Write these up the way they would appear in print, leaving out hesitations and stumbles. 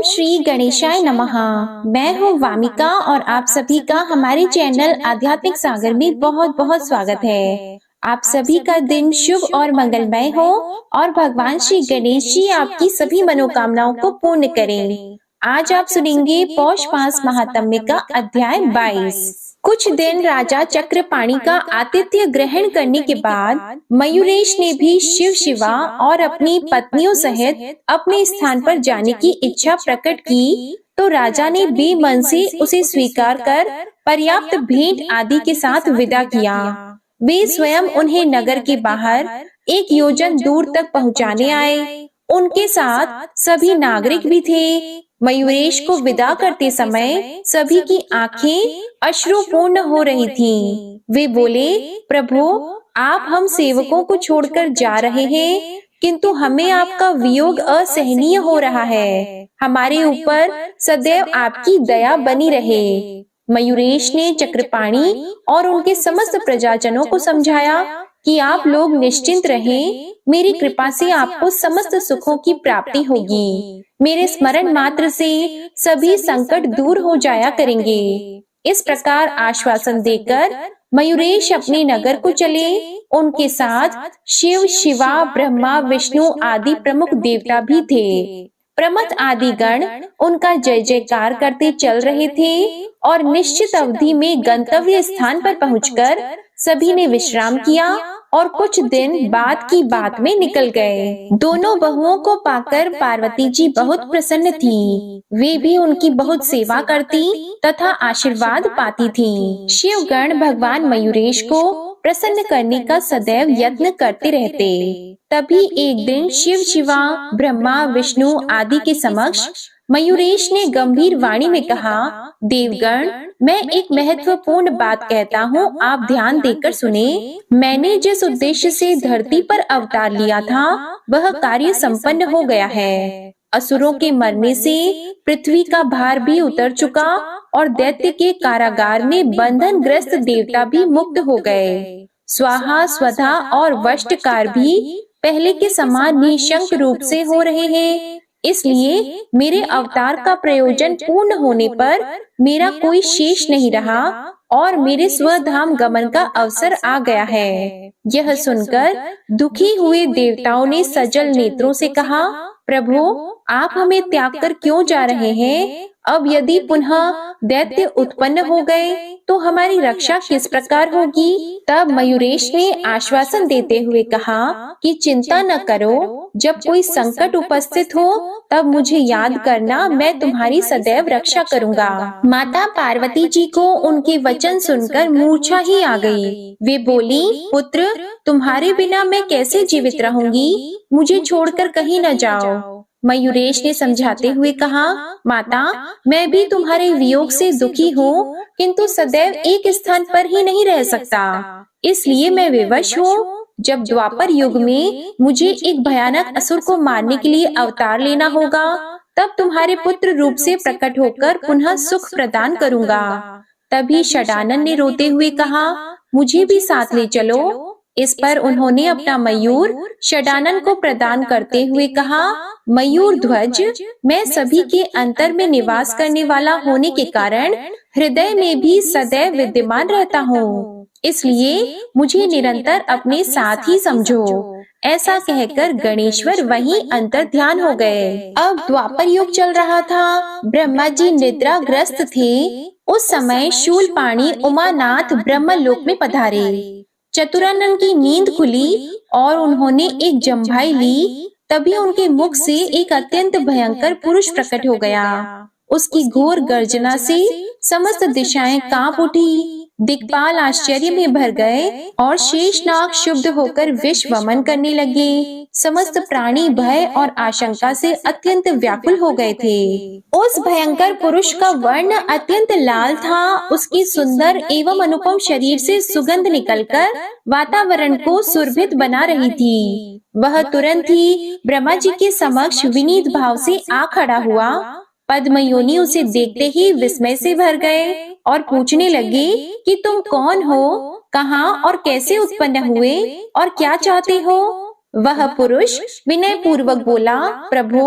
श्री गणेशाय नमः। मैं हूँ वामिका और आप सभी का हमारे चैनल आध्यात्मिक सागर में बहुत बहुत स्वागत है। आप सभी का दिन शुभ और मंगलमय हो और भगवान श्री गणेश जी आपकी सभी मनोकामनाओं को पूर्ण करें। आज आप सुनेंगे पौष मास महात्म्य का अध्याय 22। कुछ दिन राजा चक्रपाणि का आतिथ्य ग्रहण करने के बाद मयूरेश ने भी शिव शिवा और अपनी पत्नियों सहित अपने स्थान पर जाने की इच्छा प्रकट की, तो राजा ने बेमन से उसे स्वीकार कर पर्याप्त भेंट आदि के साथ विदा किया। वे स्वयं उन्हें नगर के बाहर एक योजन दूर तक पहुंचाने आए। उनके साथ सभी नागरिक भी थे। मयूरेश को विदा करते समय सभी की आंखें अश्रुपूर्ण हो रही थीं। वे बोले, प्रभु, आप हम सेवकों को छोड़कर जा रहे हैं, किंतु हमें आपका वियोग असहनीय हो रहा है। हमारे ऊपर सदैव आपकी दया बनी रहे। मयूरेश ने चक्रपाणि और उनके समस्त प्रजाजनों को समझाया कि आप लोग निश्चिंत रहें, मेरी कृपा से आपको समस्त सुखों की प्राप्ति होगी। मेरे स्मरण मात्र से सभी संकट दूर हो जाया करेंगे। इस प्रकार आश्वासन देकर मयूरेश अपने नगर को चले। उनके साथ शिव, शिवा, ब्रह्मा, विष्णु आदि प्रमुख देवता भी थे। प्रमथ आदि गण उनका जय जयकार करते चल रहे थे और निश्चित अवधि में गंतव्य स्थान पर पहुंचकर सभी ने विश्राम किया और कुछ दिन बाद की बात में निकल गए। दोनों बहुओं को पाकर पार्वती जी बहुत प्रसन्न थी। वे भी उनकी बहुत सेवा करती तथा आशीर्वाद पाती थीं। शिवगण भगवान मयूरेश को प्रसन्न करने का सदैव यत्न करते रहते। तभी एक दिन शिव, शिवा, ब्रह्मा, विष्णु आदि के समक्ष मयूरेश ने गंभीर वाणी में कहा, देवगण, मैं एक महत्वपूर्ण बात कहता हूँ, आप ध्यान देकर सुने। मैंने जिस उद्देश्य से धरती पर अवतार लिया था वह कार्य संपन्न हो गया है। असुरों के मरने से पृथ्वी का भार भी उतर चुका और दैत्य के कारागार में बंधन ग्रस्त देवता भी मुक्त हो गए। स्वाहा, स्वधा और वष्टकार भी पहले के समान निशंक रूप से हो रहे हैं। इसलिए मेरे अवतार का प्रयोजन पूर्ण होने पर मेरा कोई शेष नहीं रहा और मेरे स्वधाम गमन का अवसर आ गया है। यह सुनकर दुखी हुए देवताओं ने सजल नेत्रों से कहा, प्रभु, आप हमें त्याग कर क्यों जा रहे हैं? अब यदि पुनः दैत्य उत्पन्न हो गए तो हमारी रक्षा किस प्रकार होगी? तब मयूरेश ने आश्वासन देते हुए कहा कि चिंता न करो, जब कोई संकट उपस्थित हो तब मुझे याद करना, मैं तुम्हारी सदैव रक्षा करूंगा। माता पार्वती जी को उनके वचन सुनकर मूर्छा ही आ गई। वे बोली, पुत्र, तुम्हारे बिना मैं कैसे जीवित रहूंगी? मुझे छोड़कर कहीं न जाओ। मयूरेश ने समझाते हुए कहा, माता, मैं भी तुम्हारे वियोग से दुखी हूँ, किंतु सदैव एक स्थान पर ही नहीं रह सकता। इसलिए मैं विवश हूँ। जब द्वापर युग में मुझे एक भयानक असुर को मारने के लिए अवतार लेना होगा, तब तुम्हारे पुत्र रूप से प्रकट होकर पुनः सुख प्रदान करूंगा। तभी षडानन ने रोते हुए कहा, मुझे भी साथ ले चलो। इस पर उन्होंने अपना मयूर षडानन को प्रदान करते हुए कहा, मयूर ध्वज, मैं सभी के अंतर में निवास करने वाला होने के कारण हृदय में भी सदैव विद्यमान रहता हूँ। इसलिए मुझे निरंतर अपने साथ ही समझो। ऐसा कहकर गणेश्वर वहीं अंतर ध्यान हो गए। अब द्वापर युग चल रहा था। ब्रह्मा जी निद्राग्रस्त थे। उस समय शूलपाणि उमानाथ ब्रह्मलोक में पधारे। चतुरानन की नींद खुली और उन्होंने एक जम्भाई ली। तभी उनके मुख से एक अत्यंत भयंकर पुरुष प्रकट हो गया। उसकी घोर गर्जना से समस्त दिशाएं कांप उठी। दिक्पाल आश्चर्य में भर गए और शेषनाग क्षुब्ध होकर विष वमन करने लगे। समस्त प्राणी भय और आशंका से अत्यंत व्याकुल हो गए थे। उस भयंकर पुरुष का वर्ण अत्यंत लाल था। उसकी सुंदर एवं अनुपम शरीर से सुगंध निकलकर वातावरण को सुरभित बना रही थी। वह तुरंत ही ब्रह्मा जी के समक्ष विनीत भाव से आ खड़ा हुआ। पद्मयोनि उसे देखते ही विस्मय से भर गए और पूछने लगे कि तुम कौन हो, कहाँ और कैसे उत्पन्न हुए और क्या चाहते हो? वह पुरुष विनय पूर्वक बोला, प्रभु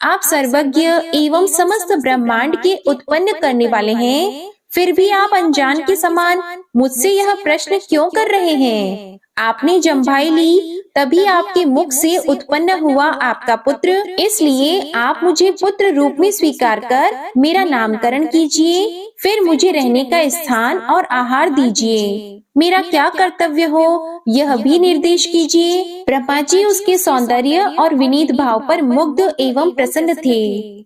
आप सर्वज्ञ एवं समस्त ब्रह्मांड के उत्पन्न करने वाले हैं, फिर भी आप अनजान के समान मुझसे यह प्रश्न क्यों कर रहे हैं? आपने जम्भाई ली तभी आपके मुख से उत्पन्न हुआ आपका पुत्र, इसलिए आप मुझे पुत्र रूप में स्वीकार कर मेरा नामकरण कीजिए, फिर मुझे रहने का स्थान और आहार दीजिए। मेरा क्या कर्तव्य हो यह भी निर्देश कीजिए। ब्रह्मा जी उसके सौंदर्य और विनीत भाव पर मुग्ध एवं प्रसन्न थे।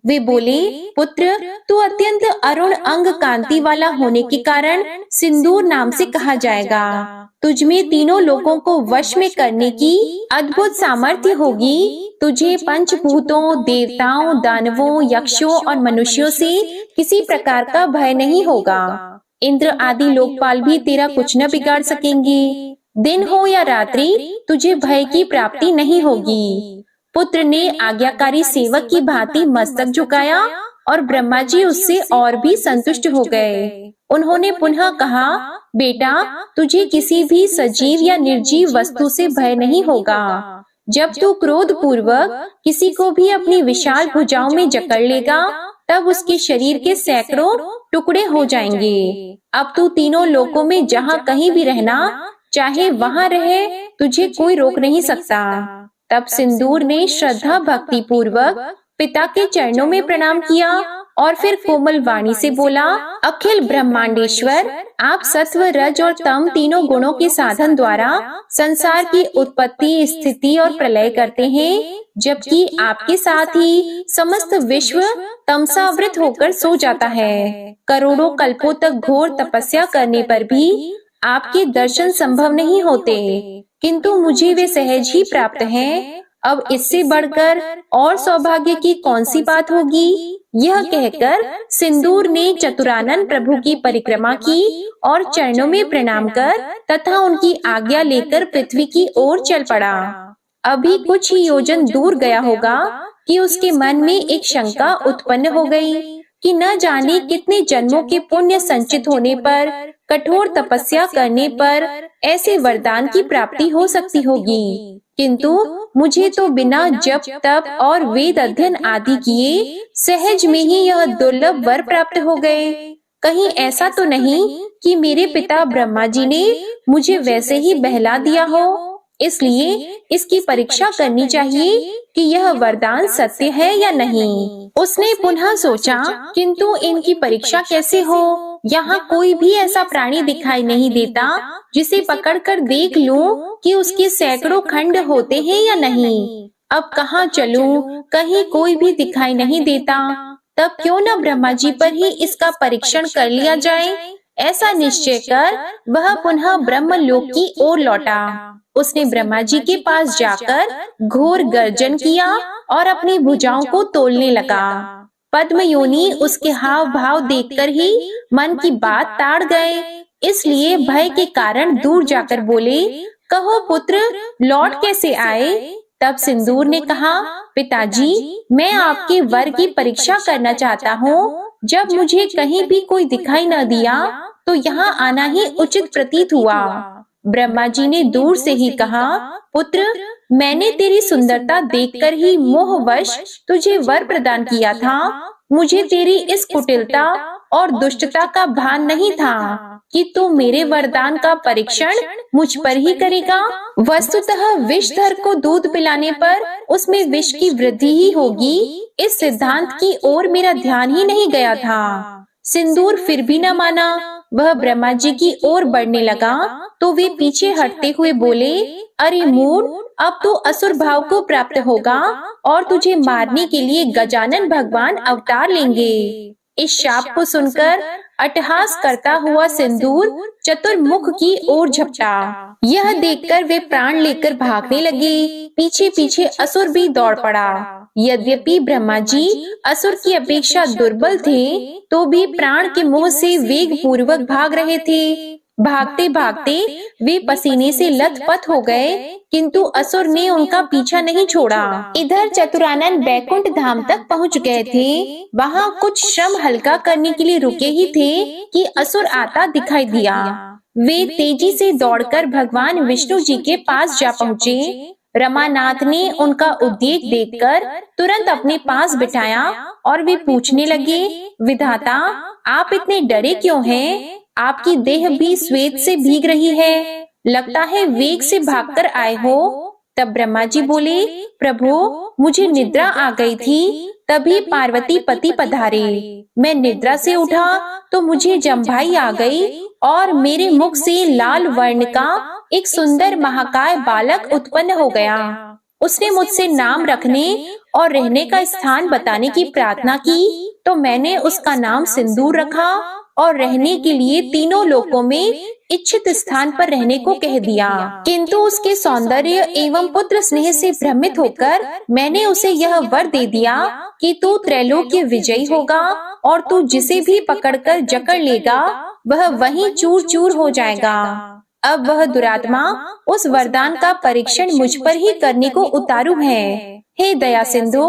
वे बोले, पुत्र तू अत्यंत अरुण अंग कांति वाला होने के कारण सिंदूर नाम से कहा जाएगा। तुझमें तीनों लोगों को वश में करने की अद्भुत सामर्थ्य होगी। तुझे पंचभूतों, देवताओं, दानवों, यक्षों और मनुष्यों से किसी प्रकार का भय नहीं होगा। इंद्र आदि लोकपाल भी तेरा कुछ न बिगाड़ सकेंगे। दिन हो या रात्रि तुझे भय की प्राप्ति नहीं होगी। पुत्र ने आज्ञाकारी सेवक की भांति मस्तक झुकाया और ब्रह्मा जी उससे और भी संतुष्ट हो गए। उन्होंने पुनः कहा, बेटा तुझे किसी भी सजीव या निर्जीव वस्तु से भय नहीं होगा। जब तू क्रोध पूर्वक किसी को भी अपनी विशाल भुजाओं में जकड़ लेगा तब उसके शरीर के सैकड़ों टुकड़े हो जाएंगे। अब तू तीनों लोकों में जहाँ कहीं भी रहना चाहे वहाँ रहे, तुझे कोई रोक नहीं सकता। तब सिंदूर ने श्रद्धा भक्ति पूर्वक पिता के चरणों में प्रणाम किया और फिर कोमल वाणी से बोला, अखिल ब्रह्मांडेश्वर आप सत्व, रज और तम तीनों गुणों के साधन द्वारा संसार की उत्पत्ति, स्थिति और प्रलय करते हैं, जबकि आपके साथ ही समस्त विश्व तमसावृत होकर सो जाता है। करोड़ों कल्पों तक घोर तपस्या करने पर भी आपके दर्शन संभव नहीं होते, किंतु मुझे वे सहज ही प्राप्त हैं। अब इससे बढ़कर और सौभाग्य की कौन सी बात होगी? यह कहकर सिंदूर ने चतुरानन प्रभु की परिक्रमा की और चरणों में प्रणाम कर तथा उनकी आज्ञा लेकर पृथ्वी की ओर चल पड़ा। अभी कुछ ही योजन दूर गया होगा कि उसके मन में एक शंका उत्पन्न हो गई कि न जाने कितने जन्मों के पुण्य संचित होने पर, कठोर तपस्या करने पर ऐसे वरदान की प्राप्ति हो सकती होगी, किंतु मुझे तो बिना जप तप और वेद अध्ययन आदि किए सहज में ही यह दुर्लभ वर प्राप्त हो गए। कहीं ऐसा तो नहीं कि मेरे पिता ब्रह्मा जी ने मुझे वैसे ही बहला दिया हो? इसलिए इसकी परीक्षा करनी चाहिए कि यह वरदान सत्य है या नहीं। उसने पुनः सोचा, किंतु इनकी परीक्षा कैसे हो? यहाँ कोई भी ऐसा प्राणी दिखाई नहीं देता जिसे पकड़कर देख लूं कि उसके सैकड़ों खंड होते हैं या नहीं। अब कहाँ चलूं? कहीं कोई भी दिखाई नहीं देता। तब क्यों न ब्रह्मा जी पर ही इसका परीक्षण कर लिया जाए। ऐसा निश्चय कर वह पुनः ब्रह्मलोक की ओर लौटा। उसने ब्रह्मा जी के पास जाकर घोर गर्जन किया और अपनी भुजाओं को तोलने लगा। पद्मयोनि उसके हाव भाव देखकर ही मन की बात ताड़ गए, इसलिए भय के कारण दूर जाकर बोले, कहो पुत्र लौट कैसे आए? तब सिंदूर ने कहा, पिताजी मैं आपके वर की परीक्षा करना चाहता हूँ। जब मुझे कहीं भी कोई दिखाई न दिया तो यहाँ आना ही उचित प्रतीत हुआ। ब्रह्मा जी ने दूर से ही कहा, पुत्र मैंने तेरी सुंदरता देखकर ही मोहवश तुझे वर प्रदान किया था। मुझे तेरी इस कुटिलता और दुष्टता का भान नहीं था कि तू मेरे वरदान का परीक्षण मुझ पर ही करेगा। वस्तुतः विषधर को दूध पिलाने पर उसमें विष की वृद्धि ही होगी, इस सिद्धांत की ओर मेरा ध्यान ही नहीं गया था। सिंदूर फिर भी न माना। वह ब्रह्मा जी की ओर बढ़ने लगा तो वे पीछे हटते हुए बोले, अरे मूढ़, अब तो असुर भाव को प्राप्त होगा और तुझे मारने के लिए गजानन भगवान अवतार लेंगे। इस शाप को सुनकर अट्टहास करता हुआ सिंदूर चतुर्मुख की ओर झपटा। यह देखकर वे प्राण लेकर भागने लगे। पीछे पीछे असुर भी दौड़ पड़ा। यद्यपि ब्रह्मा जी असुर की अपेक्षा दुर्बल थे, तो भी प्राण के मोह से वेग पूर्वक भाग रहे थे। भागते भागते वे पसीने से लथपथ हो गए, किंतु असुर ने उनका पीछा नहीं छोड़ा। इधर चतुरानन बैकुंठ धाम तक पहुंच गए थे। वहां कुछ श्रम हल्का करने के लिए रुके ही थे कि असुर आता दिखाई दिया। वे तेजी से दौड़कर भगवान विष्णु जी के पास जा पहुँचे। रमानाथ ने उनका उद्वेग देखकर तुरंत अपने पास बिठाया और वे पूछने लगे, विधाता, आप इतने डरे क्यों हैं? आपकी देह भी श्वेत से भीग रही है, लगता है वेग से भागकर आए हो। तब ब्रह्मा जी बोले, प्रभु, मुझे निद्रा आ गई थी, तभी पार्वती पति पधारे। मैं निद्रा से उठा तो मुझे जम्भाई आ गई और मेरे मुख से लाल वर्ण का एक सुंदर महाकाय बालक उत्पन्न हो गया। उसने मुझसे नाम रखने और रहने का स्थान बताने की प्रार्थना की, तो मैंने उसका नाम सिंदूर रखा और रहने के लिए तीनों लोकों में इच्छित स्थान पर रहने को कह दिया। किंतु उसके सौंदर्य एवं पुत्र स्नेह से भ्रमित होकर मैंने उसे यह वर दे दिया कि तू त्रैलोक्य विजयी होगा और तू जिसे भी पकड़कर जकड़ लेगा वह वहीं चूर चूर हो जाएगा। अब वह दुरात्मा उस वरदान का परीक्षण मुझ पर ही करने को उतारू है। हे दया सिंधु,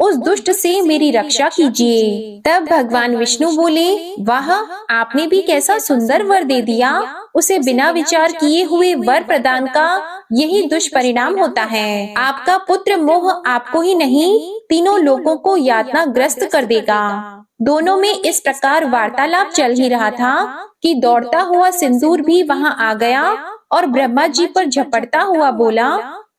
उस दुष्ट से मेरी रक्षा कीजिए। तब भगवान विष्णु बोले, वाह, आपने भी कैसा सुंदर वर दे दिया। उसे बिना विचार किए हुए वर प्रदान का यही दुष्परिणाम होता है। आपका पुत्र मोह आपको ही नहीं तीनों लोगों को यातना ग्रस्त कर देगा। दोनों में इस प्रकार वार्तालाप चल ही रहा था कि दौड़ता हुआ सिंदूर भी वहां आ गया और ब्रह्मा जी पर झपटता हुआ बोला,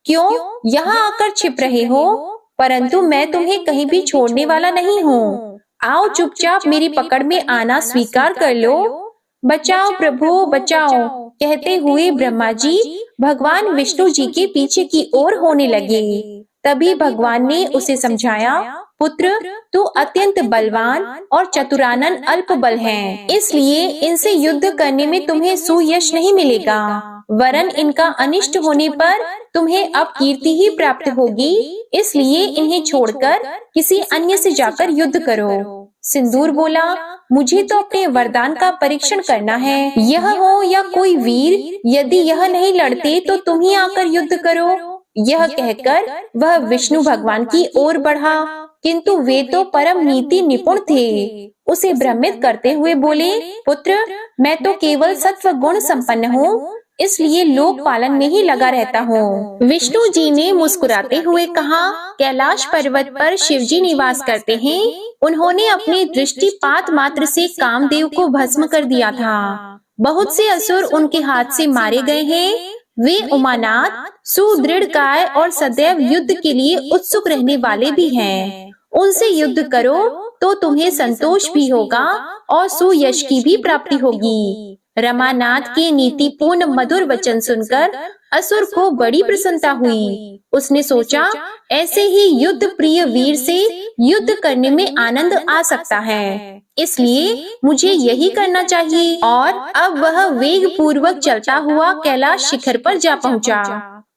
क्यों यहाँ आकर छिप रहे हो? परंतु मैं तुम्हें कहीं भी छोड़ने वाला नहीं हूँ। आओ, चुपचाप मेरी पकड़ में आना स्वीकार कर लो। बचाओ प्रभु, बचाओ, कहते हुए ब्रह्मा जी भगवान विष्णु जी के पीछे की ओर होने लगे। तभी भगवान ने उसे समझाया, पुत्र, तू अत्यंत बलवान और चतुरानन अल्प बल है, इसलिए इनसे युद्ध करने में तुम्हें सुयश नहीं मिलेगा, वरन इनका अनिष्ट होने पर तुम्हें अब कीर्ति ही प्राप्त होगी। इसलिए इन्हें छोड़कर किसी अन्य से जाकर युद्ध करो। सिंदूर बोला, मुझे तो अपने वरदान का परीक्षण करना है। यह हो या कोई वीर, यदि यह नहीं लड़ते तो तुम ही आकर युद्ध करो। यह कहकर वह विष्णु भगवान की ओर बढ़ा, किंतु वे तो परम नीति निपुण थे। उसे भ्रमित करते हुए बोले, पुत्र, मैं तो केवल सत्व गुण संपन्न हूँ, इसलिए लोक पालन में ही लगा रहता हूँ। विष्णु जी ने मुस्कुराते हुए कहा, कैलाश पर्वत पर शिव जी निवास करते हैं। उन्होंने अपनी दृष्टिपात मात्र से कामदेव को भस्म कर दिया था। बहुत से असुर उनके हाथ से मारे गए हैं। वे उमानाथ, सुदृढ़ काय और सदैव युद्ध के लिए उत्सुक रहने वाले भी हैं। उनसे युद्ध करो तो तुम्हें संतोष भी होगा और सुयश की भी प्राप्ति होगी। रमानाथ के नीतिपूर्ण मधुर वचन सुनकर असुर को बड़ी प्रसन्नता हुई। उसने सोचा, ऐसे ही युद्ध प्रिय वीर से युद्ध करने में आनंद आ सकता है, इसलिए मुझे यही करना चाहिए। और अब वह वेग पूर्वक चलता हुआ कैलाश शिखर पर जा पहुंचा।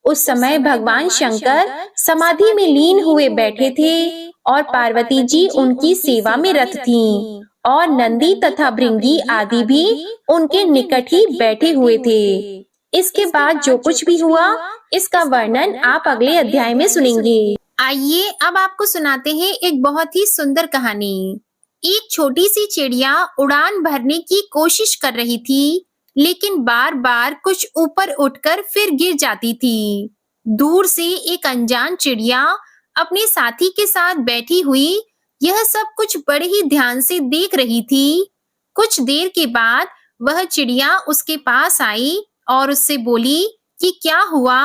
उस समय भगवान शंकर समाधि में लीन हुए बैठे थे और पार्वती जी उनकी सेवा में रत थीं और नंदी तथा भृंगी आदि भी उनके निकट ही बैठे हुए थे। इसके बाद जो कुछ भी हुआ, इसका वर्णन आप अगले अध्याय में सुनेंगे। आइए अब आपको सुनाते हैं एक बहुत ही सुंदर कहानी। एक छोटी सी चिड़िया उड़ान भरने की कोशिश कर रही थी, लेकिन बार बार कुछ ऊपर उठकर फिर गिर जाती थी। दूर से एक अनजान चिड़िया अपने साथी के साथ बैठी हुई यह सब कुछ बड़े ही ध्यान से देख रही थी। कुछ देर के बाद वह चिड़िया उसके पास आई और उससे बोली कि क्या हुआ,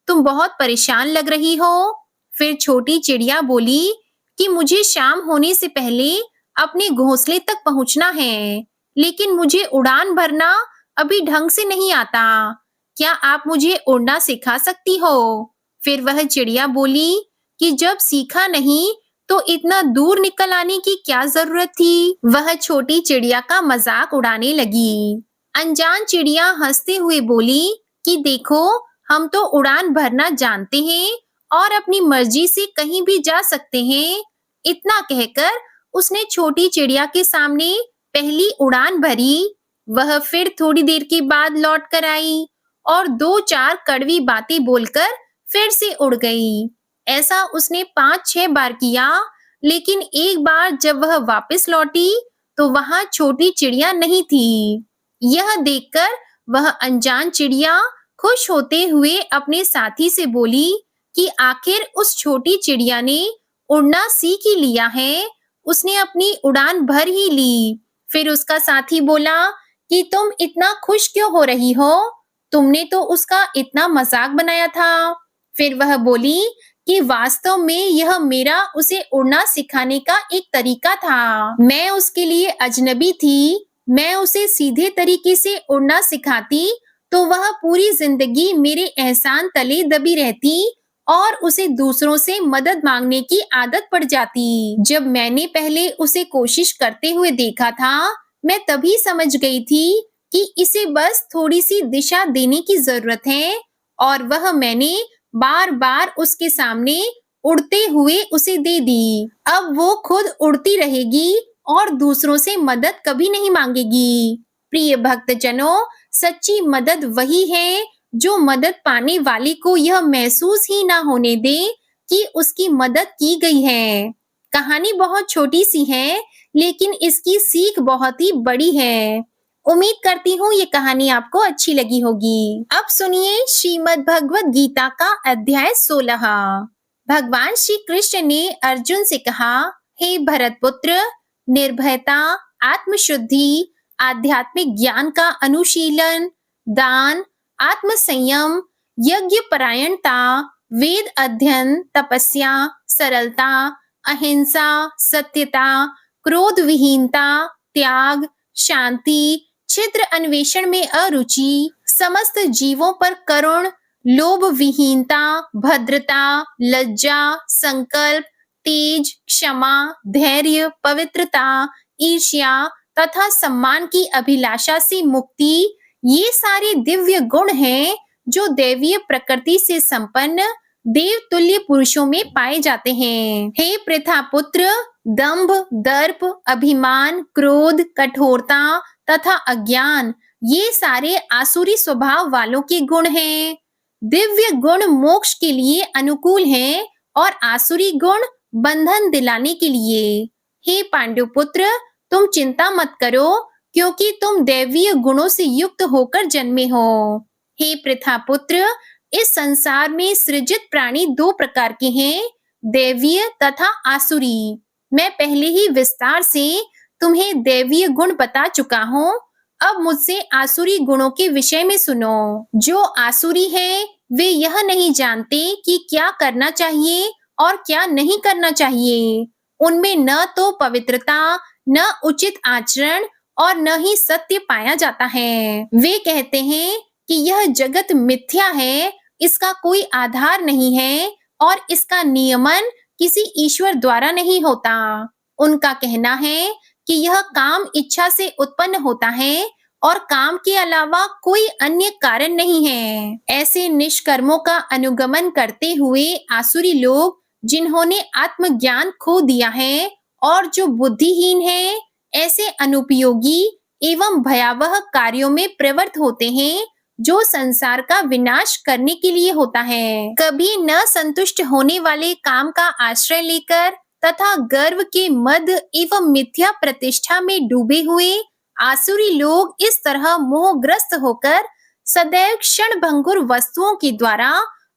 तुम बहुत परेशान लग रही हो। फिर छोटी चिड़िया बोली कि मुझे शाम होने से पहले अपने घोंसले तक पहुंचना है, लेकिन मुझे उड़ान भरना अभी ढंग से नहीं आता। क्या आप मुझे उड़ना सिखा सकती हो? फिर वह चिड़िया बोली कि जब सीखा नहीं तो इतना दूर निकल आने की क्या जरूरत थी। वह छोटी चिड़िया का मजाक उड़ाने लगी। अनजान चिड़िया हंसते हुए बोली कि देखो, हम तो उड़ान भरना जानते हैं और अपनी मर्जी से कहीं भी जा सकते हैं। इतना कहकर उसने छोटी चिड़िया के सामने पहली उड़ान भरी। वह फिर थोड़ी देर के बाद लौट कर आई और 2-4 कड़वी बातें बोलकर फिर से उड़ गई। ऐसा उसने 5-6 बार किया, लेकिन एक बार जब वह वापस लौटी तो वहां छोटी चिड़िया नहीं थी। यह देखकर वह अनजान चिड़िया खुश होते हुए अपने साथी से बोली कि कि आखिर उस छोटी चिड़िया ने उड़ना सीख ही लिया है। उसने अपनी उड़ान भर ही ली। फिर उसका साथी बोला कि तुम इतना खुश क्यों हो रही हो? तुमने तो उसका इतना मजाक बनाया था। फिर वह बोली कि वास्तव में यह मेरा उसे उड़ना सिखाने का एक तरीका था। मैं उसके लिए अजनबी थी। मैं उसे सीधे तरीके से उड़ना सिखाती तो वह पूरी जिंदगी मेरे एहसान तले दबी रहती और उसे दूसरों से मदद मांगने की आदत पड़ जाती। जब मैंने पहले उसे कोशिश करते हुए देखा था, मैं तभी समझ गई थी कि इसे बस थोड़ी सी दिशा देने की जरूरत है और वह मैंने बार-बार उसके सामने उड़ते हुए उसे दे दी। अब वो खुद उड़ती रहेगी और दूसरों से मदद कभी नहीं मांगेगी। प्रिय भक्तजनों, सच्ची मदद वही है जो मदद पाने वाले को यह महसूस ही ना होने दे कि उसकी मदद की गई है। कहानी बहुत छोटी सी है, लेकिन इसकी सीख बहुत ही बड़ी है। उम्मीद करती हूँ ये कहानी आपको अच्छी लगी होगी। अब सुनिए श्रीमद् भगवत गीता का अध्याय 16। भगवान श्री कृष्ण ने अर्जुन से कहा, हे भरत पुत्र, निर्भयता, आत्मशुद्धि, आध्यात्मिक ज्ञान का अनुशीलन, दान, आत्म संयम, यज्ञ परायणता, वेद अध्ययन, तपस्या, सरलता, अहिंसा, सत्यता, क्रोध विहीनता, त्याग, शांति, छिद्र अन्वेषण में अरुचि, समस्त जीवों पर करुण, लोभ विहीनता, भद्रता, लज्जा, संकल्प, तेज, क्षमा, धैर्य, पवित्रता, ईर्ष्या तथा सम्मान की अभिलाषा से मुक्ति, ये सारे दिव्य गुण हैं जो दैवीय प्रकृति से संपन्न देवतुल्य पुरुषों में पाए जाते हैं। हे पृथा पुत्र, दंभ, दर्प, अभिमान, क्रोध, कठोरता तथा अज्ञान, ये सारे आसुरी स्वभाव वालों के गुण हैं। दिव्य गुण मोक्ष के लिए अनुकूल हैं और आसुरी गुण बंधन दिलाने के लिए। हे पांडुपुत्र, तुम चिंता मत करो, क्योंकि तुम दैवीय गुणों से युक्त होकर जन्मे हो। हे पृथा पुत्र, इस संसार में सृजित प्राणी दो प्रकार के हैं, दैवीय तथा आसुरी। मैं पहले ही विस्तार से तुम्हें दैवीय गुण बता चुका हूँ। अब मुझसे आसुरी गुणों के विषय में सुनो। जो आसुरी हैं, वे यह नहीं जानते कि क्या करना चाहिए और क्या नहीं करना चाहिए। उनमें न तो पवित्रता, न उचित आचरण और न ही सत्य पाया जाता है। वे कहते हैं कि यह जगत मिथ्या है, इसका कोई आधार नहीं है और इसका नियमन किसी ईश्वर द्वारा नहीं होता। उनका कहना है कि यह काम इच्छा से उत्पन्न होता है और काम के अलावा कोई अन्य कारण नहीं है। ऐसे निष्कर्मों का अनुगमन करते हुए आसुरी लोग, जिन्होंने आत्मज्ञान खो दिया है और जो बुद्धिहीन है, ऐसे अनुपयोगी एवं भयावह कार्यों में प्रवृत्त होते हैं जो संसार का विनाश करने के लिए होता है। कभी न संतुष्ट होने वाले काम का आश्रय लेकर तथा गर्व के मद एवं मिथ्या प्रतिष्ठा में डूबे हुए आसुरी लोग इस तरह मोहग्रस्त होकर सदैव क्षणभंगुर वस्तुओं के द्वारा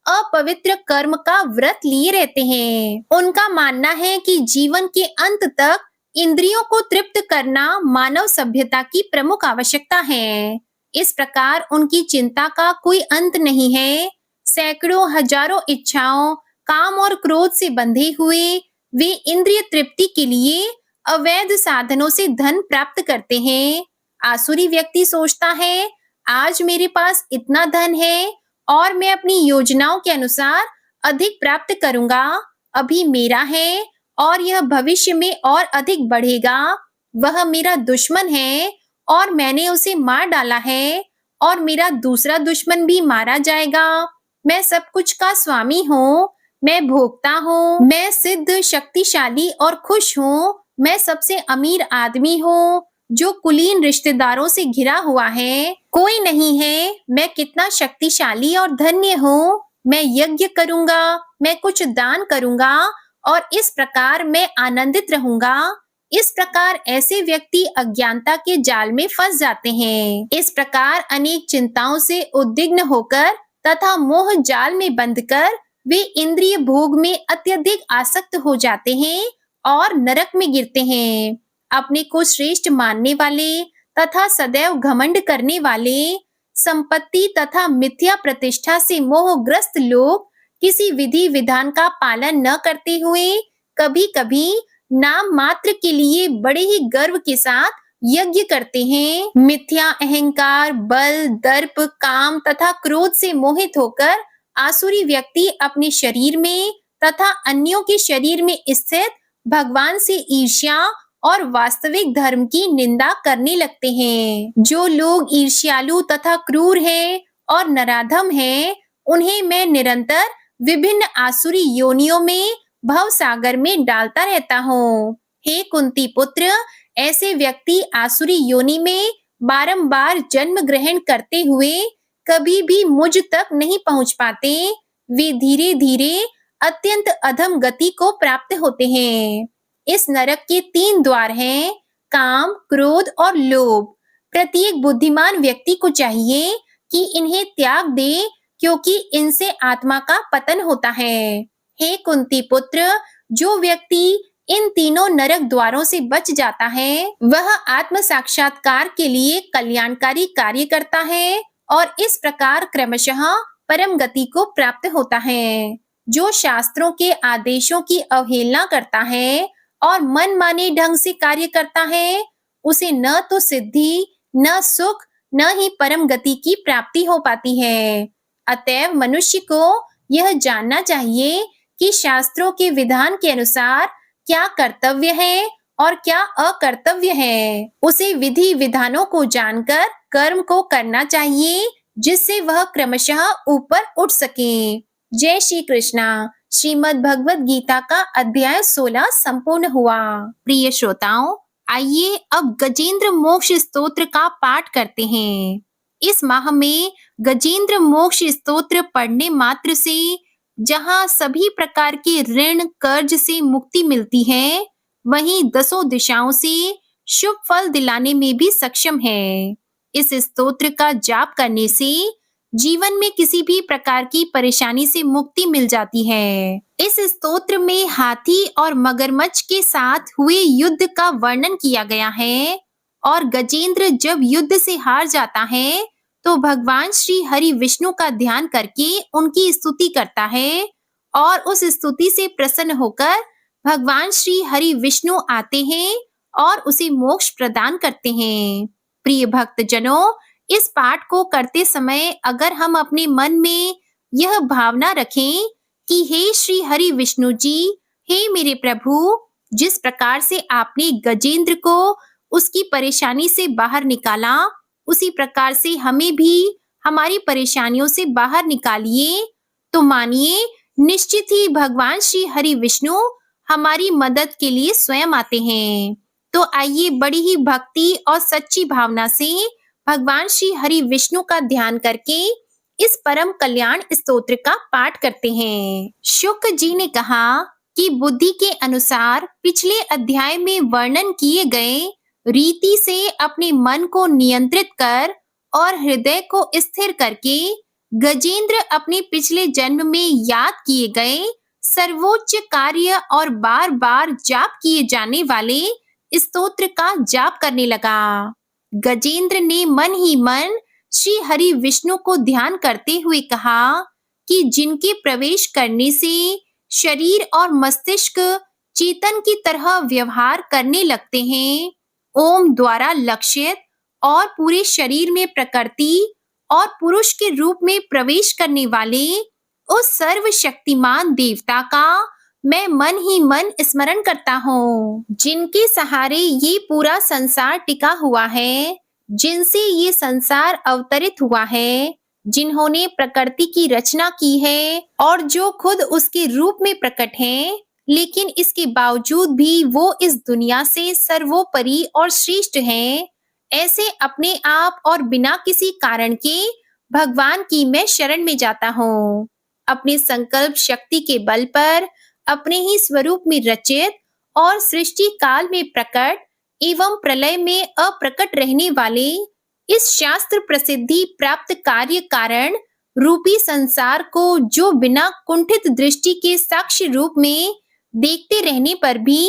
अपवित्र कर्म का व्रत लिए रहते हैं। उनका मानना है कि जीवन के अंत तक इंद्रियों को तृप्त करना मानव सभ्यता की प्रमुख आवश्यकता है। इस प्रकार उनकी चिंता का कोई अंत नहीं है। सैकड़ों हजारों इच्छाओं, काम और क्रोध से बंधे हुए वे इंद्रिय तृप्ति के लिए अवैध साधनों से धन प्राप्त करते हैं। आसुरी व्यक्ति सोचता है, आज मेरे पास इतना धन है और मैं अपनी योजनाओं के अनुसार अधिक प्राप्त करूंगा। अभी मेरा है और यह भविष्य में और अधिक बढ़ेगा। वह मेरा दुश्मन है और मैंने उसे मार डाला है और मेरा दूसरा दुश्मन भी मारा जाएगा। मैं सब कुछ का स्वामी हूँ, मैं भोगता हूँ, मैं सिद्ध, शक्तिशाली और खुश हूँ। मैं सबसे अमीर आदमी हूँ जो कुलीन रिश्तेदारों से घिरा हुआ है। कोई नहीं है, मैं कितना शक्तिशाली और धन्य हूँ। मैं यज्ञ करूंगा, मैं कुछ दान करूंगा और इस प्रकार मैं आनंदित रहूंगा। इस प्रकार ऐसे व्यक्ति अज्ञानता के जाल में फंस जाते हैं। इस प्रकार अनेक चिंताओं से उद्विग्न होकर तथा मोह जाल में बंधकर वे इंद्रिय भोग में अत्यधिक आसक्त हो जाते हैं और नरक में गिरते हैं। अपने को श्रेष्ठ मानने वाले तथा सदैव घमंड करने वाले, संपत्ति तथा मिथ्या प्रतिष्ठा से मोहग्रस्त लोग किसी विधि विधान का पालन न करते हुए कभी-कभी नाम मात्र के लिए बड़े ही गर्व के साथ यज्ञ करते हैं। मिथ्या अहंकार, बल, दर्प, काम तथा क्रोध से मोहित होकर आसुरी व्यक्ति अपने शरीर में तथा अन्यों के शरीर में स्थित भगवान से ईर्ष्या और वास्तविक धर्म की निंदा करने लगते हैं। जो लोग ईर्ष्यालु तथा क्रूर हैं और नराधम हैं, उन्हें मैं निरंतर विभिन्न आसुरी योनियों में भव सागर में डालता रहता हूँ। हे कुंती पुत्र, ऐसे व्यक्ति आसुरी योनि में बारंबार जन्म ग्रहण करते हुए कभी भी मुझ तक नहीं पहुंच पाते। वे धीरे धीरे अत्यंत अधम गति को प्राप्त होते हैं। इस नरक के 3 द्वार हैं, काम, क्रोध और लोभ। प्रत्येक बुद्धिमान व्यक्ति को चाहिए कि इन्हें त्याग दे, क्योंकि इनसे आत्मा का पतन होता है। हे कुंती पुत्र, जो व्यक्ति इन तीनों नरक द्वारों से बच जाता है, वह आत्म साक्षात्कार के लिए कल्याणकारी कार्य करता है और इस प्रकार क्रमशः परम गति को प्राप्त होता है। जो शास्त्रों के आदेशों की अवहेलना करता है और मन माने ढंग से कार्य करता है, उसे न तो सिद्धि, न सुख, न ही परम गति की प्राप्ति हो पाती है। अतएव मनुष्य को यह जानना चाहिए कि शास्त्रों के विधान के अनुसार क्या कर्तव्य है और क्या अकर्तव्य है। उसे विधि विधानों को जानकर कर्म को करना चाहिए, जिससे वह क्रमशः ऊपर उठ सके। जय श्री कृष्णा। श्रीमद् भगवद गीता का अध्याय 16 संपूर्ण हुआ। प्रिय श्रोताओं, आइए अब गजेंद्र मोक्ष स्तोत्र का पाठ करते हैं। इस माह में गजेंद्र मोक्ष स्तोत्र पढ़ने मात्र से जहाँ सभी प्रकार के ऋण कर्ज से मुक्ति मिलती है, वहीं 10 दिशाओं से शुभ फल दिलाने में भी सक्षम है। इस स्तोत्र का जाप करने से जीवन में किसी भी प्रकार की परेशानी से मुक्ति मिल जाती है। इस स्तोत्र में हाथी और मगरमच्छ के साथ हुए युद्ध का वर्णन किया गया है और गजेंद्र जब युद्ध से हार जाता है तो भगवान श्री हरि विष्णु का ध्यान करके उनकी स्तुति करता है और उस स्तुति से प्रसन्न होकर भगवान श्री हरि विष्णु आते हैं और उसे मोक्ष प्रदान करते हैं। प्रिय भक्त जनों, इस पाठ को करते समय अगर हम अपने मन में यह भावना रखें कि हे श्री हरि विष्णु जी, हे मेरे प्रभु, जिस प्रकार से आपने गजेंद्र को उसकी परेशानी से बाहर निकाला, उसी प्रकार से हमें भी हमारी परेशानियों से बाहर निकालिए, तो मानिए निश्चित ही भगवान श्री हरि विष्णु हमारी मदद के लिए स्वयं आते हैं। तो आइए बड़ी ही भक्ति और सच्ची भावना से भगवान श्री हरि विष्णु का ध्यान करके इस परम कल्याण स्तोत्र का पाठ करते हैं। शुक जी ने कहा कि बुद्धि के अनुसार पिछले अध्याय में वर्णन किए गए रीति से अपने मन को नियंत्रित कर और हृदय को स्थिर करके गजेंद्र अपने पिछले जन्म में याद किए गए सर्वोच्च कार्य और बार बार जाप किए जाने वाले स्तोत्र का जाप करने लगा। गजेंद्र ने मन ही मन श्री हरि विष्णु को ध्यान करते हुए कहा कि जिनके प्रवेश करने से शरीर और मस्तिष्क चेतन की तरह व्यवहार करने लगते हैं, ओम द्वारा लक्षित और पूरे शरीर में प्रकृति और पुरुष के रूप में प्रवेश करने वाले उस सर्वशक्तिमान देवता का मैं मन ही मन स्मरण करता हूँ, जिनके सहारे ये पूरा संसार टिका हुआ है, जिनसे ये संसार अवतरित हुआ है, जिन्होंने प्रकृति की रचना की है और जो खुद उसके रूप में प्रकट हैं, लेकिन इसके बावजूद भी वो इस दुनिया से सर्वोपरि और श्रेष्ठ हैं। ऐसे अपने आप और बिना किसी कारण के भगवान की मैं शरण में जाता हूँ। अपने संकल्प शक्ति के बल पर अपने ही स्वरूप में रचित और सृष्टि काल में प्रकट एवं प्रलय में अप्रकट रहने वाले इस शास्त्र प्रसिद्धि प्राप्त कार्य कारण रूपी संसार को जो बिना कुंठित दृष्टि के साक्ष्य रूप में देखते रहने पर भी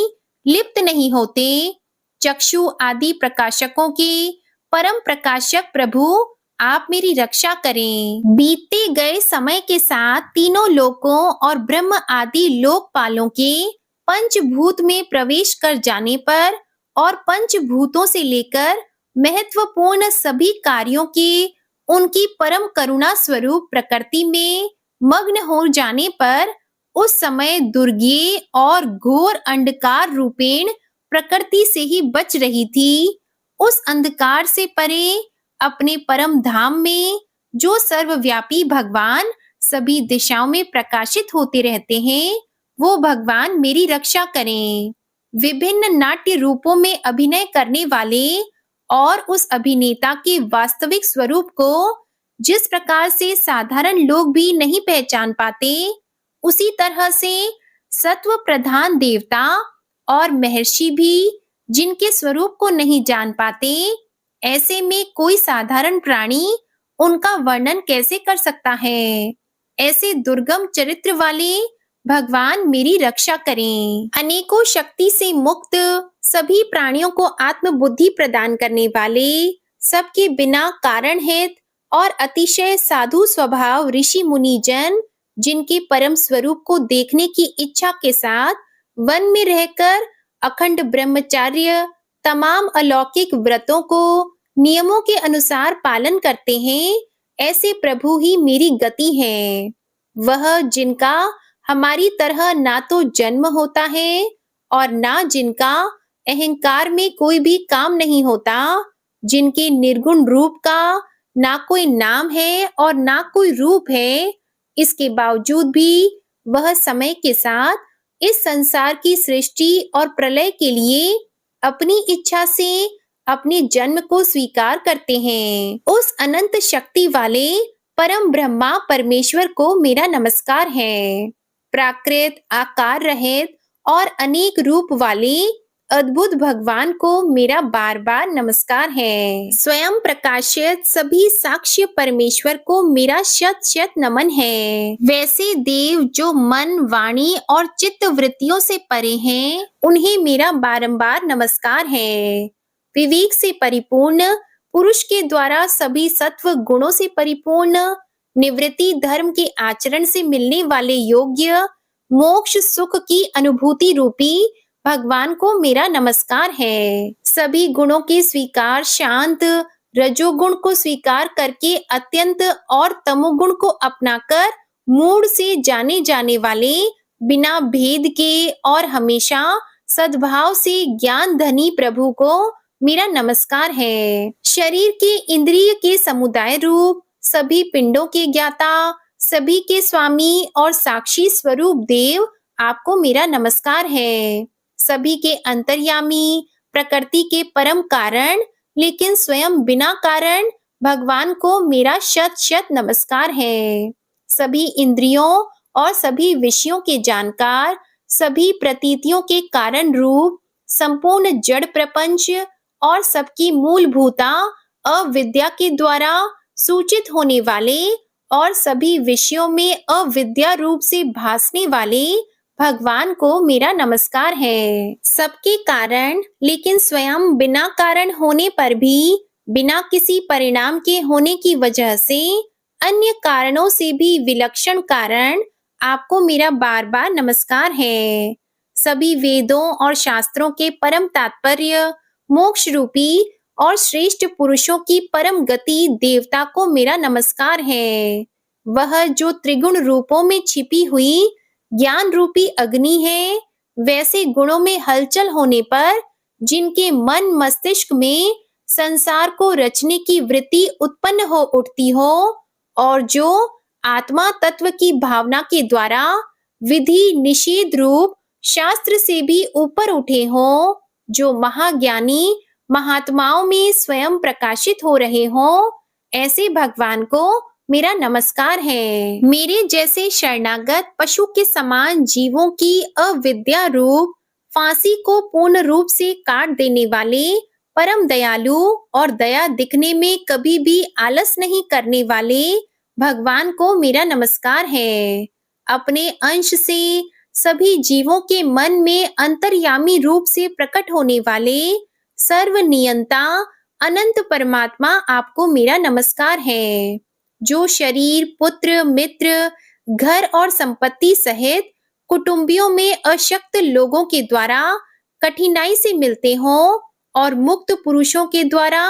लिप्त नहीं होते। चक्षु आदि प्रकाशकों के परम प्रकाशक प्रभु, आप मेरी रक्षा करें। बीतते गए समय के साथ तीनों लोकों और ब्रह्म आदि लोकपालों के पंचभूत में प्रवेश कर जाने पर और पंचभूतों से लेकर महत्वपूर्ण सभी कार्यों के उनकी परम करुणा स्वरूप प्रकृति में मग्न हो जाने पर उस समय दुर्गे और घोर अंधकार रूपेण प्रकृति से ही बच रही थी। उस अंधकार से परे अपने परम धाम में जो सर्वव्यापी भगवान सभी दिशाओं में प्रकाशित होते रहते हैं, वो भगवान मेरी रक्षा करें। विभिन्न नाट्य रूपों में अभिनय करने वाले और उस अभिनेता के वास्तविक स्वरूप को जिस प्रकार से साधारण लोग भी नहीं पहचान पाते, उसी तरह से सत्व प्रधान देवता और महर्षि भी जिनके स्वरूप को नहीं जान पाते, ऐसे में कोई साधारण प्राणी उनका वर्णन कैसे कर सकता है। ऐसे दुर्गम चरित्र वाले भगवान मेरी रक्षा करें। अनेकों शक्ति से मुक्त सभी प्राणियों को आत्म बुद्धि प्रदान करने वाले, सबके बिना कारण हेत और अतिशय साधु स्वभाव ऋषि मुनि जन, जिनके परम स्वरूप को देखने की इच्छा के साथ वन में रहकर अखंड ब्रह्मचार्य तमाम अलौकिक व्रतों को नियमों के अनुसार पालन करते हैं, ऐसे प्रभु ही मेरी गति है। वह जिनका हमारी तरह ना तो जन्म होता है और ना जिनका अहंकार में कोई भी काम नहीं होता, जिनके निर्गुण रूप का ना कोई नाम है और ना कोई रूप है, इसके बावजूद भी वह समय के साथ इस संसार की सृष्टि और प्रलय के लिए अपनी इच्छा से अपने जन्म को स्वीकार करते हैं। उस अनंत शक्ति वाले परम ब्रह्मा परमेश्वर को मेरा नमस्कार है। प्राकृत आकार रहित और अनेक रूप वाले अद्भुत भगवान को मेरा बार बार नमस्कार है। स्वयं प्रकाशित सभी साक्ष्य परमेश्वर को मेरा शत शत नमन है। वैसे देव जो मन वाणी और चित्त वृत्तियों से परे हैं, उन्हें मेरा बारंबार नमस्कार है। विवेक से परिपूर्ण पुरुष के द्वारा सभी सत्व गुणों से परिपूर्ण, निवृत्ति धर्म के आचरण से मिलने वाले योग्य मोक्ष सुख की अनुभूति रूपी भगवान को मेरा नमस्कार है। सभी गुणों के स्वीकार शांत, रजोगुण को स्वीकार करके अत्यंत और तमोगुण को अपनाकर मूड से जाने जाने वाले, बिना भेद के और हमेशा सद्भाव से ज्ञान धनी प्रभु को मेरा नमस्कार है। शरीर के इंद्रिय के समुदाय रूप, सभी पिंडों के ज्ञाता, सभी के स्वामी और साक्षी स्वरूप देव, आपको मेरा नमस्कार है। सभी के अंतर्यामी, प्रकृति के परम कारण, लेकिन स्वयं बिना कारण भगवान को मेरा शत शत नमस्कार है। सभी इंद्रियों और सभी विषयों के जानकार, सभी प्रतीतियों के कारण रूप, संपूर्ण जड़ प्रपंच और सबकी मूलभूता अविद्या के द्वारा सूचित होने वाले और सभी विषयों में अविद्या रूप से भासने वाले भगवान को मेरा नमस्कार है। सबके कारण, लेकिन स्वयं बिना कारण होने पर भी बिना किसी परिणाम के होने की वजह से अन्य कारणों से भी विलक्षण कारण, आपको मेरा बार बार नमस्कार है। सभी वेदों और शास्त्रों के परम तात्पर्य, मोक्ष रूपी और श्रेष्ठ पुरुषों की परम गति देवता को मेरा नमस्कार है। वह जो त्रिगुण रूपों में छिपी हुई ज्ञान रूपी अग्नि है, वैसे गुणों में हलचल होने पर जिनके मन मस्तिष्क में संसार को रचने की वृत्ति उत्पन्न हो उठती हो और जो आत्मा तत्व की भावना के द्वारा विधि निषेध रूप शास्त्र से भी ऊपर उठे हो, जो महाज्ञानी महात्माओं में स्वयं प्रकाशित हो रहे हो, ऐसे भगवान को मेरा नमस्कार है। मेरे जैसे शरणागत पशु के समान जीवों की अविद्या रूप फांसी को पूर्ण रूप से काट देने वाले, परम दयालु और दया दिखने में कभी भी आलस नहीं करने वाले भगवान को मेरा नमस्कार है। अपने अंश से सभी जीवों के मन में अंतर्यामी रूप से प्रकट होने वाले सर्वनियंता अनंत परमात्मा आपको मेरा नमस्कार है। जो शरीर, पुत्र, मित्र, घर और संपत्ति सहित कुटुंबियों में अशक्त लोगों के द्वारा कठिनाई से मिलते हों और मुक्त पुरुषों के द्वारा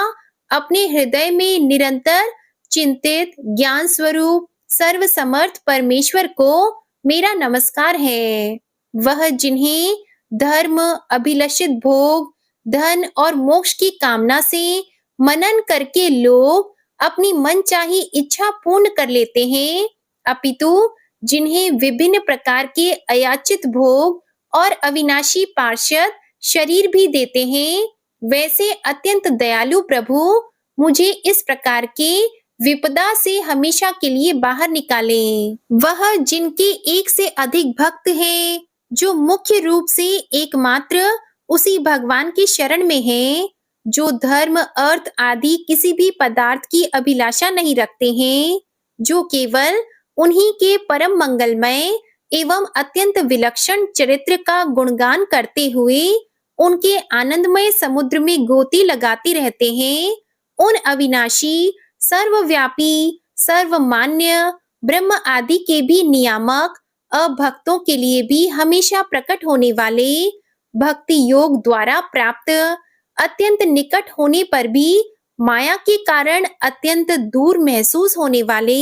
अपने हृदय में निरंतर चिंतित ज्ञान स्वरूप सर्वसमर्थ परमेश्वर को मेरा नमस्कार है। वह जिन्हें धर्म, अभिलषित भोग, धन और मोक्ष की कामना से मनन करके लोग अपनी मनचाही इच्छा पूर्ण कर लेते हैं, अपितु जिन्हें विभिन्न प्रकार के अयाचित भोग और अविनाशी पार्षद शरीर भी देते हैं, वैसे अत्यंत दयालु प्रभु मुझे इस प्रकार के विपदा से हमेशा के लिए बाहर निकालें। वह जिनके एक से अधिक भक्त हैं, जो मुख्य रूप से एकमात्र उसी भगवान की शरण में हैं, जो धर्म, अर्थ आदि किसी भी पदार्थ की अभिलाषा नहीं रखते हैं, जो केवल उन्हीं के परम मंगलमय एवं अत्यंत विलक्षण चरित्र का गुणगान करते हुए उनके आनंदमय समुद्र में गोती लगाते रहते हैं, उन अविनाशी, सर्वव्यापी, सर्वमान्य ब्रह्म आदि के भी नियामक अभक्तों के लिए भी हमेशा प्रकट होने वाले, भक्ति योग द्वारा प्राप्त, अत्यंत निकट होने पर भी माया के कारण अत्यंत दूर महसूस होने वाले,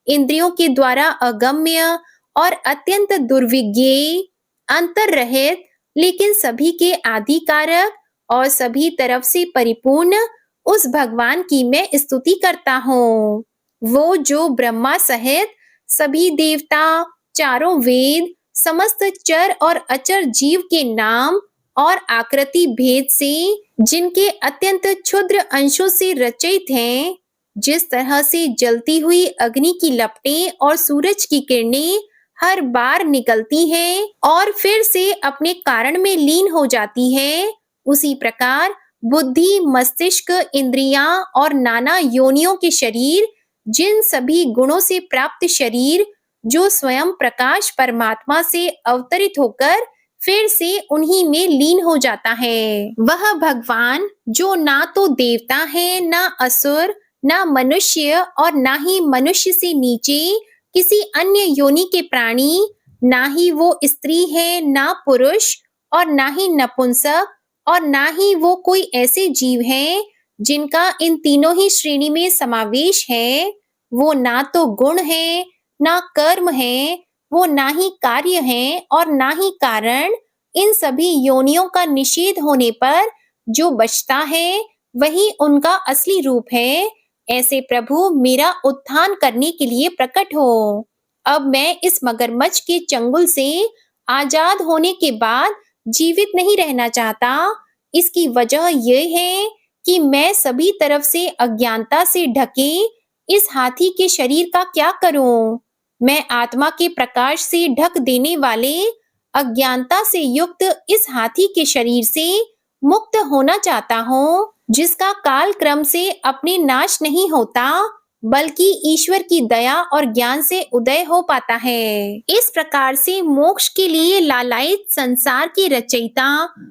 इंद्रियों के द्वारा अगम्य और अत्यंत दुर्विज्ञेय, अंतर्रहित लेकिन सभी के आदिकारक और सभी तरफ से परिपूर्ण उस भगवान की मैं स्तुति करता हूँ। वो जो ब्रह्मा सहित सभी देवता, चारों वेद, समस्त चर और अचर जीव के नाम और आकृति भेद से जिनके अत्यंत क्षुद्र अंशों से रचित हैं, जिस तरह से जलती हुई अग्नि की लपटें और सूरज की किरणें हर बार निकलती हैं और फिर से अपने कारण में लीन हो जाती है, उसी प्रकार बुद्धि, मस्तिष्क, इंद्रियां और नाना योनियों के शरीर, जिन सभी गुणों से प्राप्त शरीर जो स्वयं प्रकाश परमात्मा से अवतरित होकर फिर से उन्हीं में लीन हो जाता है। वह भगवान जो ना तो देवता है, ना असुर, ना मनुष्य और ना ही मनुष्य से नीचे किसी अन्य योनि के प्राणी, ना ही वो स्त्री है, ना पुरुष और ना ही नपुंसक और ना ही वो कोई ऐसे जीव हैं जिनका इन तीनों ही श्रेणी में समावेश है। वो ना तो गुण है, ना कर्म है, वो ना ही कार्य है और ना ही कारण। इन सभी योनियों का निषेध होने पर जो बचता है वही उनका असली रूप है। ऐसे प्रभु मेरा उत्थान करने के लिए प्रकट हो। अब मैं इस मगरमच्छ के चंगुल से आजाद होने के बाद जीवित नहीं रहना चाहता। इसकी वजह यह है कि मैं सभी तरफ से अज्ञानता से ढके इस हाथी के शरीर का क्या करूं? मैं आत्मा के प्रकाश से ढक देने वाले अज्ञानता से युक्त इस हाथी के शरीर से मुक्त होना चाहता हूँ, जिसका काल क्रम से अपने नाश नहीं होता बल्कि ईश्वर की दया और ज्ञान से उदय हो पाता है। इस प्रकार से मोक्ष के लिए लालायित संसार के रचयिता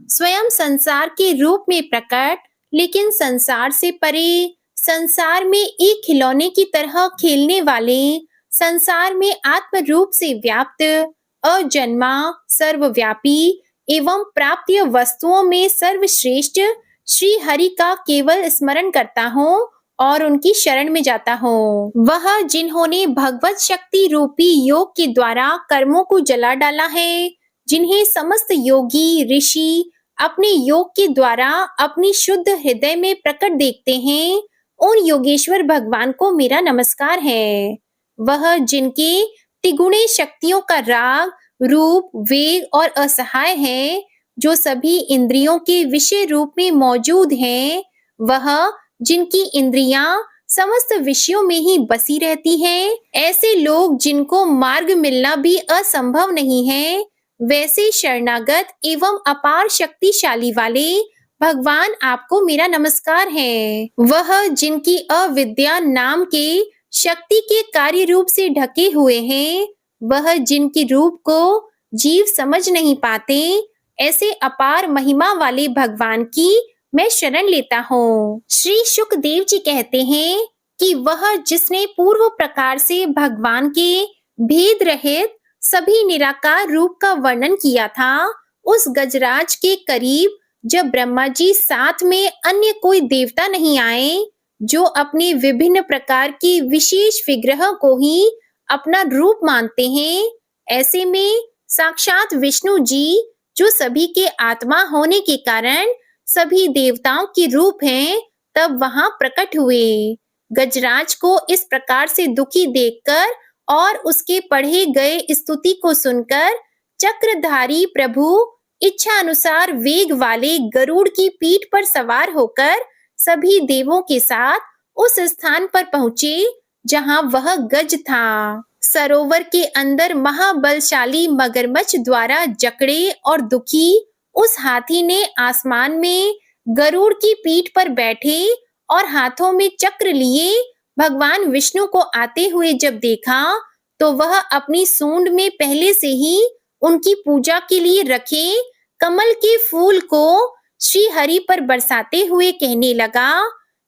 स्वयं संसार के रूप में प्रकट, लेकिन संसार से परे, संसार में एक खिलौने की तरह खेलने वाले, संसार में आत्म रूप से व्याप्त, अजन्मा, सर्वव्यापी एवं प्राप्य वस्तुओं में सर्वश्रेष्ठ श्री हरि का केवल स्मरण करता हूँ और उनकी शरण में जाता हूँ। वह जिन्होंने भगवत शक्ति रूपी योग के द्वारा कर्मों को जला डाला है, जिन्हें समस्त योगी ऋषि अपने योग के द्वारा अपनी शुद्ध हृदय में प्रकट देखते हैं, उन योगेश्वर भगवान को मेरा नमस्कार है। वह जिनके तिगुणे शक्तियों का राग, रूप, वेग और असहाय है, जो सभी इंद्रियों के विषय रूप में मौजूद हैं, वह जिनकी इंद्रियां समस्त विषयों में ही बसी रहती हैं, ऐसे लोग जिनको मार्ग मिलना भी असंभव नहीं है, वैसे शरणागत एवं अपार शक्तिशाली वाले भगवान आपको मेरा नमस्कार है। वह जिनकी अविद्या नाम के शक्ति के कार्य रूप से ढके हुए हैं। वह जिनके रूप को जीव समझ नहीं पाते, ऐसे अपार महिमा वाले भगवान की मैं शरण लेता हूँ। श्री शुकदेव जी कहते हैं कि वह जिसने पूर्व प्रकार से भगवान के भेद रहित सभी निराकार रूप का वर्णन किया था, उस गजराज के करीब जब ब्रह्मा जी साथ में अन्य कोई देवता नहीं आए, जो अपने विभिन्न प्रकार के विशेष विग्रह को ही अपना रूप मानते हैं, ऐसे में साक्षात विष्णु जी, जो सभी के आत्मा होने के कारण सभी देवताओं के रूप हैं, तब वहां प्रकट हुए। गजराज को इस प्रकार से दुखी देखकर और उसके पढ़े गए स्तुति को सुनकर चक्रधारी प्रभु इच्छा अनुसार वेग वाले गरुड़ की पीठ पर सवार होकर सभी देवों के साथ उस स्थान पर पहुंचे जहां वह गज था। सरोवर के अंदर महाबलशाली मगरमच्छ द्वारा जकड़े और दुखी उस हाथी ने आसमान में गरुड़ की पीठ पर बैठे और हाथों में चक्र लिए भगवान विष्णु को आते हुए जब देखा, तो वह अपनी सूंड में पहले से ही उनकी पूजा के लिए रखे कमल के फूल को श्री हरि पर बरसाते हुए कहने लगा,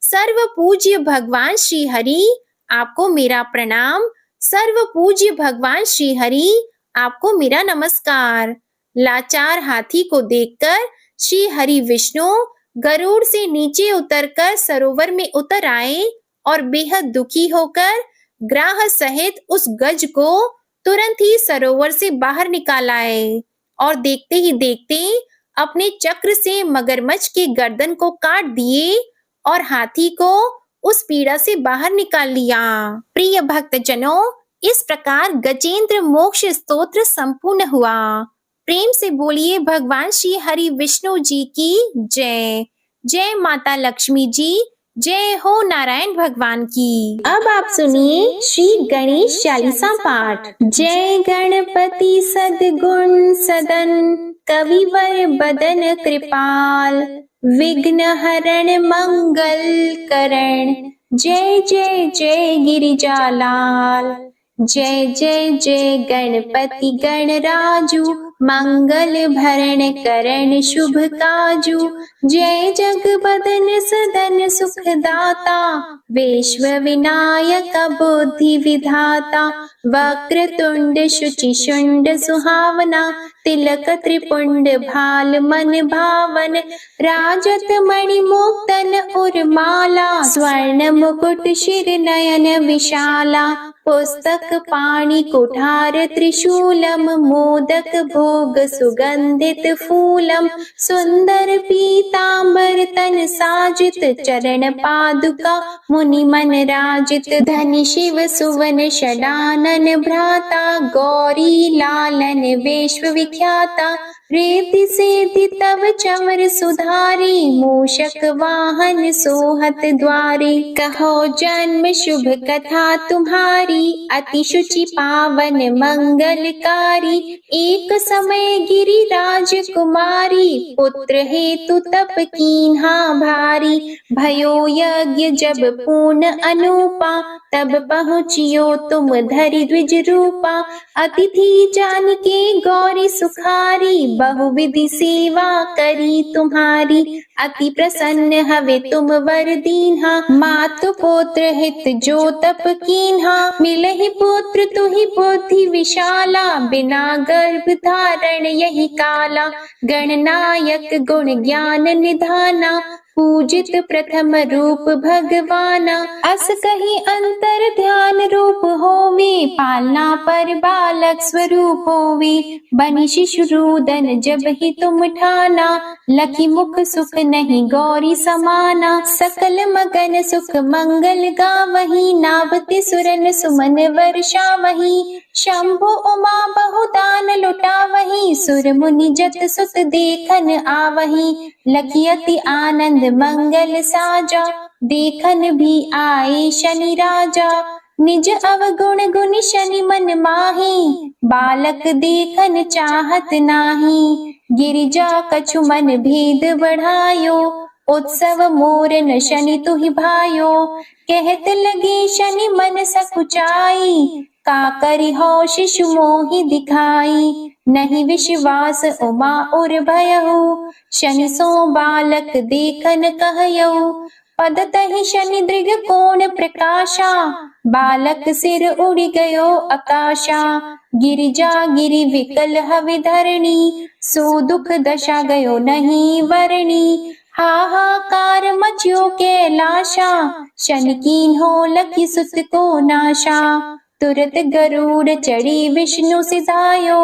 सर्व पूज्य भगवान श्री हरि, आपको मेरा प्रणाम। सर्व पूज्य भगवान श्री हरि, आपको मेरा नमस्कार। लाचार हाथी को देखकर श्री हरि विष्णु गरुड़ से नीचे उतरकर सरोवर में उतर आए और बेहद दुखी होकर ग्राह सहित उस गज को तुरंत ही सरोवर से बाहर निकाल आए और देखते ही देखते अपने चक्र से मगरमच्छ के गर्दन को काट दिए और हाथी को उस पीड़ा से बाहर निकाल लिया। प्रिय भक्तजनों, इस प्रकार गजेंद्र मोक्ष स्तोत्र संपूर्ण हुआ। प्रेम से बोलिए भगवान श्री हरि विष्णु जी की जय। जय माता लक्ष्मी जी, जय हो नारायण भगवान की। अब आप सुनिए श्री गणेश चालीसा पाठ। जय गणपति सद्गुण सदन, कविवर बदन कृपाल, विघ्न हरण मंगल करण, जय जय जय गिरिजालाल। जय जय जय गणपति गणराजू, मंगल भरण करण शुभ काजू। जय जगबदन सदन सुखदाता, विश्व विनायक बुद्धि विधाता। वक्रतुंड शुचि शुंड सुहावना, तिलक त्रिपुंड भाल मन भावन। राजत मणि मुक्तन उर्माला, स्वर्ण मुकुट शिर नयन विशाला। पुस्तक पाणि कुठार त्रिशूलम, मोदक भोग सुगंधित फूलम। सुंदर पीतांबर तन साजित, चरण पादुका मुनि मन राजित। धनि शिव सुवन षडानन भ्राता, गौरी लालन विश्व विख्याता। प्रीति सेति तव चमर सुधारी, मूषक वाहन सोहत द्वारी। कहो जन्म शुभ कथा तुम्हारी, अति शुचि पावन मंगलकारी। एक समय गिरिराज कुमारी, पुत्र हेतु तप कीन्हा भारी। भयो यज्ञ जब पूर्ण अनूपा, तब पहुँचियो तुम धरि द्विज रूपा। अतिथि जान के गौरी सुखारी, बहुविधि सेवा करी तुम्हारी। अति प्रसन्न हवे तुम वर दीन्हा, मातु पुत्र हित जो तप कीन्हा। मिलहि पुत्र तुहि बुद्धि विशाला, बिना गर्भ धारण यही काला। गणनायक गुण ज्ञान निधाना, पूजित प्रथम रूप भगवाना। अस कही अंतर ध्यान रूप होवे, पालना पर बालक स्वरूप होवे। बनि शिशु रूदन जब ही तुम ठाना, लखी मुख सुख नहीं गौरी समाना। सकल मगन सुख मंगल गावही, नावति सुरन सुमन वर्षा वही। शंभु उमा बहुदान लुटावही, सुर मुनि जत सुत देखन आवही। लखी अति आनंद मंगल साजा, देखन भी आए शनि राजा। निज अवगुण गुण शनि मन माही, बालक देखन चाहत नाही। गिरिजा कछु मन भेद बढ़ायो, उत्सव मोर न शनि तुहि भायो, कहत लगे शनि मन सकुचाई, का करि हो शिशु मोहि दिखाई, नहीं विश्वास उमा उर भयहु, शनि सो बालक देखन कहयऊ, पद तहि शनि दृग कोण प्रकाशा, बालक सिर उड़ गयो आकाशा, गिरिजा गिरि विकल हवि धरणी, सो दुख दशा गयो नहीं वरणी, हाहाकार मच्यो कैलाशा, शनि कीन्हो लखि सुत को नाशा, तुरत गरुड़ चढ़ी विष्णु सिधायो,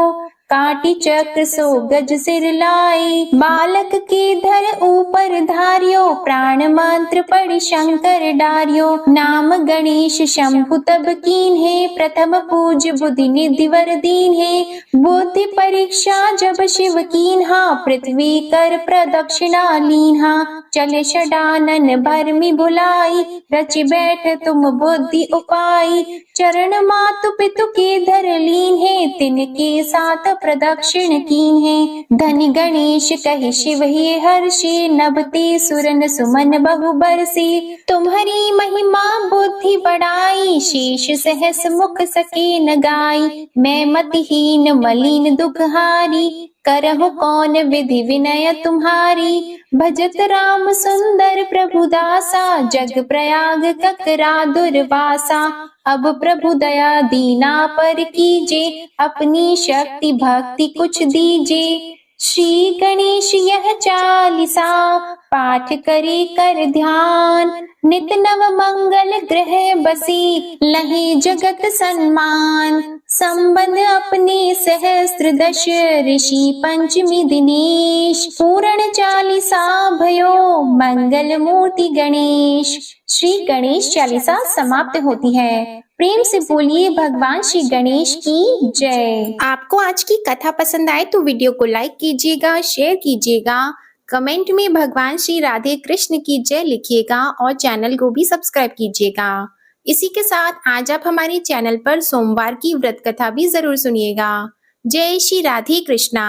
काटी चक्र सो गज सिर लाई, बालक के धर ऊपर धार्यो, प्राण मंत्र पढ़ि शंकर डार्यो, नाम गणेश शंभु तब कीन्हे, प्रथम पूज बुद्धि निधि वर दीन्हे, बुद्धि परीक्षा जब शिव कीन्हा, पृथ्वी कर प्रदक्षिणा लीन्हा, चले षडानन भरमि भुलाई, रचि बैठ तुम बुद्धि उपाय, चरण मातु पितु के धर लीन्हे, तिनके साथ प्रदक्षिण कीन्हे, धनि गणेश कहि शिव हे हर्षि, नभते सुरन सुमन बहु बरसी, तुम्हारी महिमा बुद्धि बढ़ाई, शेष सहस मुख सके न गाई, मैं मतिहीन मलिन दुखहारी, करहु कौन विधि विनय तुम्हारी, भजत राम सुंदर प्रभु दासा, जग प्रयाग ककरा दुर्वासा, अब प्रभु दया दीना पर कीजे, अपनी शक्ति भक्ति कुछ दीजे, श्री गणेश यह चालीसा, पाठ करे कर ध्यान, नित नव मंगल ग्रह बसी, लहे जगत सन्मान, संबंध अपने सहस्त्र दश, ऋषि पंचमी दिनेश, पूर्ण चालीसा भयो, मंगल मूर्ति गणेश। श्री गणेश चालीसा समाप्त होती है। प्रेम से बोलिए भगवान श्री गणेश की जय। आपको आज की कथा पसंद आए तो वीडियो को लाइक कीजिएगा, शेयर कीजिएगा, कमेंट में भगवान श्री राधे कृष्ण की जय लिखिएगा और चैनल को भी सब्सक्राइब कीजिएगा। इसी के साथ आज आप हमारे चैनल पर सोमवार की व्रत कथा भी जरूर सुनिएगा। जय श्री राधे कृष्णा।